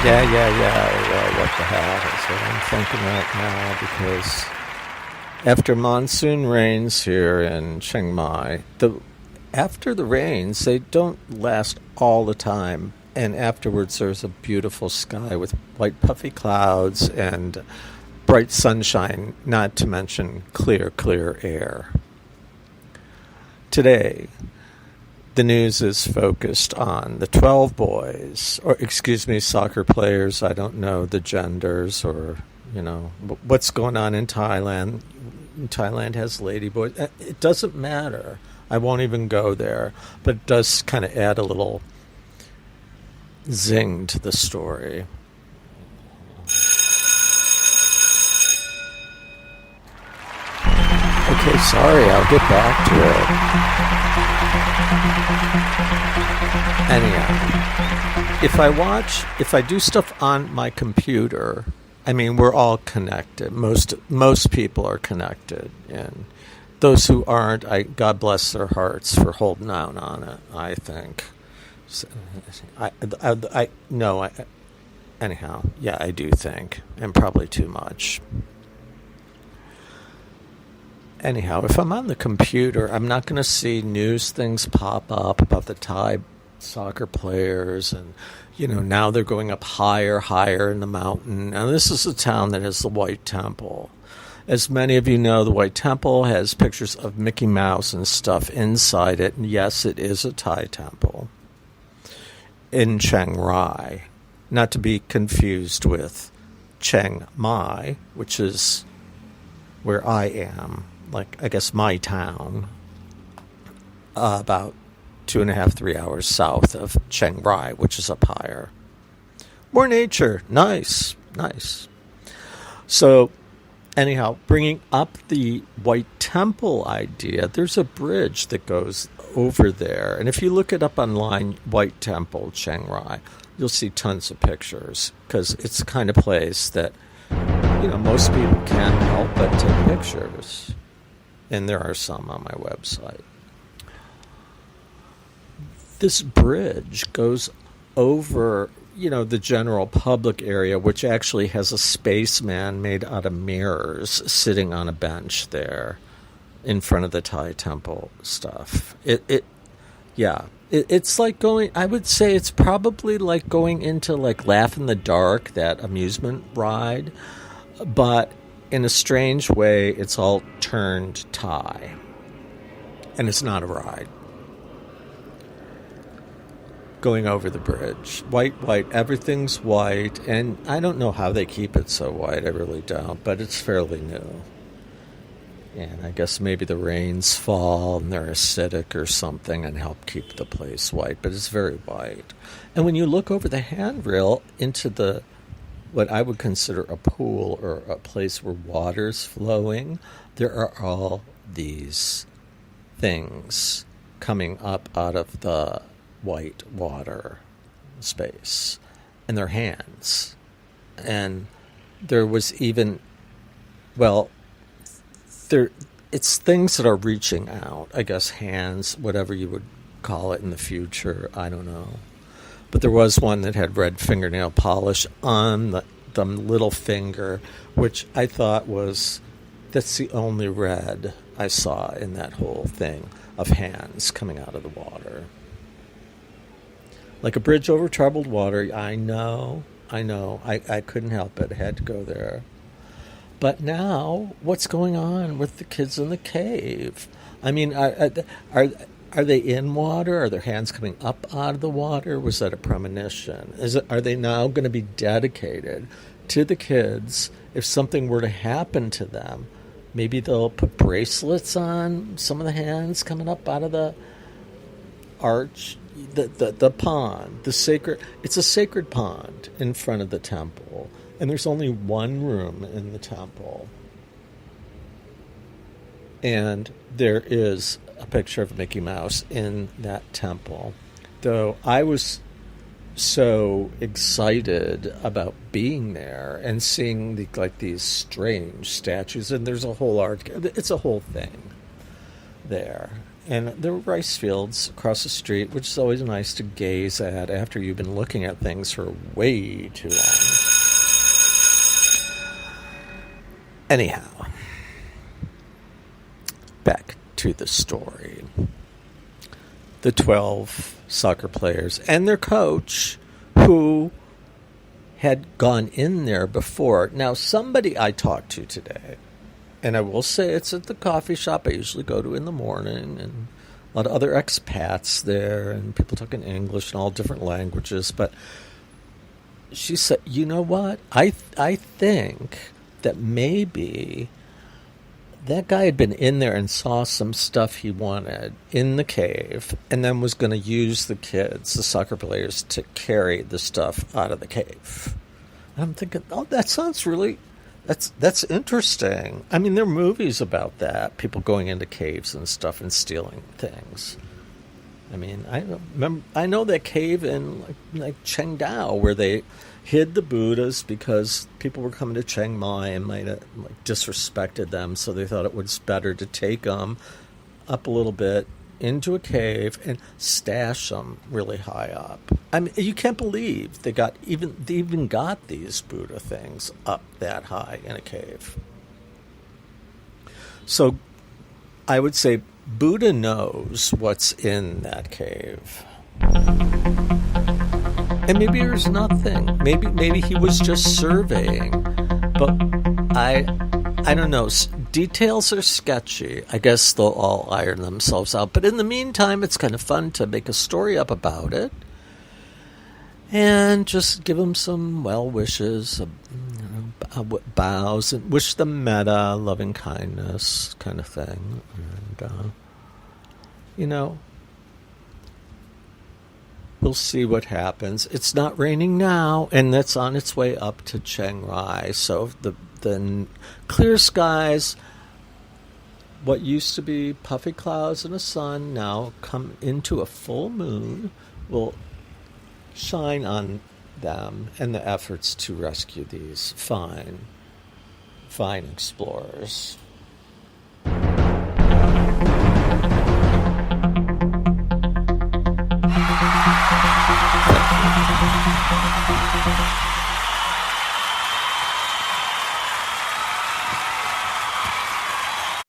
Yeah. Well, what the hell is what I'm thinking right now because after monsoon rains here in Chiang Mai, after the rains, they don't last all the time. And afterwards, there's a beautiful sky with white puffy clouds and bright sunshine, not to mention clear air. Today, the news is focused on the 12 boys, or excuse me, soccer players. I don't know the genders or, what's going on in Thailand. Thailand has lady boys. It doesn't matter. I won't even go there. But it does kind of add a little zing to the story. Okay, sorry, I'll get back to it. Anyhow, if I do stuff on my computer, I mean, we're all connected. Most people are connected, and those who aren't, God bless their hearts for holding out on it. I think. Anyhow, yeah, I do think, and probably too much. Anyhow, if I'm on the computer, I'm not going to see news things pop up about the Thai soccer players and, now they're going up higher in the mountain. Now, this is a town that has the White Temple. As many of you know, the White Temple has pictures of Mickey Mouse and stuff inside it. And yes, it is a Thai temple in Chiang Rai, not to be confused with Chiang Mai, which is where I am. Like, I guess my town, about 2.5, 3 hours south of Chiang Rai, which is up higher. More nature. Nice. So, anyhow, bringing up the White Temple idea, there's a bridge that goes over there. And if you look it up online, White Temple, Chiang Rai, you'll see tons of pictures because it's the kind of place that, most people can't help but take pictures. And there are some on my website. This bridge goes over, the general public area, which actually has a spaceman made out of mirrors sitting on a bench there in front of the Thai temple stuff. It's like I would say it's probably like going into like Laugh in the Dark, that amusement ride, but in a strange way, it's all turned Thai. And it's not a ride. Going over the bridge. White, everything's white. And I don't know how they keep it so white, I really don't. But it's fairly new. And I guess maybe the rains fall and they're acidic or something and help keep the place white. But it's very white. And when you look over the handrail into what I would consider a pool or a place where water's flowing, there are all these things coming up out of the white water space. And they're hands. And there was even, it's things that are reaching out. I guess hands, whatever you would call it in the future, I don't know. But there was one that had red fingernail polish on the little finger, which I thought that's the only red I saw in that whole thing of hands coming out of the water. Like a bridge over troubled water. I know. I couldn't help it. I had to go there. But now, what's going on with the kids in the cave? I mean, are they in water? Are their hands coming up out of the water? Was that a premonition? Are they now going to be dedicated to the kids if something were to happen to them? Maybe they'll put bracelets on some of the hands coming up out of the arch, the pond, it's a sacred pond in front of the temple. And there's only one room in the temple. And there is a picture of Mickey Mouse in that temple. Though I was so excited about being there and seeing these strange statues. And there's a whole it's a whole thing there. And there were rice fields across the street, which is always nice to gaze at after you've been looking at things for way too long. Anyhow, back to the story. The 12 soccer players and their coach, who had gone in there before. Now, somebody I talked to today, and I will say it's at the coffee shop I usually go to in the morning, and a lot of other expats there, and people talking English and all different languages. But she said, you know what? I think that maybe that guy had been in there and saw some stuff he wanted in the cave, and then was going to use the kids, the soccer players, to carry the stuff out of the cave. And I'm thinking, oh, that sounds really... That's interesting. I mean, there are movies about that, people going into caves and stuff and stealing things. I mean, I know that cave in like Chengdu where they hid the Buddhas because people were coming to Chiang Mai and might have disrespected them, so they thought it was better to take them up a little bit into a cave and stash them really high up. I mean, you can't believe they even got these Buddha things up that high in a cave. So I would say Buddha knows what's in that cave. And maybe there's nothing. Maybe he was just surveying. But I don't know. Details are sketchy. I guess they'll all iron themselves out. But in the meantime, it's kind of fun to make a story up about it. And just give them some well wishes, bows, and wish them metta, loving kindness kind of thing. And, we'll see what happens. It's not raining now, and that's on its way up to Chiang Rai. So the clear skies, what used to be puffy clouds and a sun, now come into a full moon, will shine on them and the efforts to rescue these fine explorers.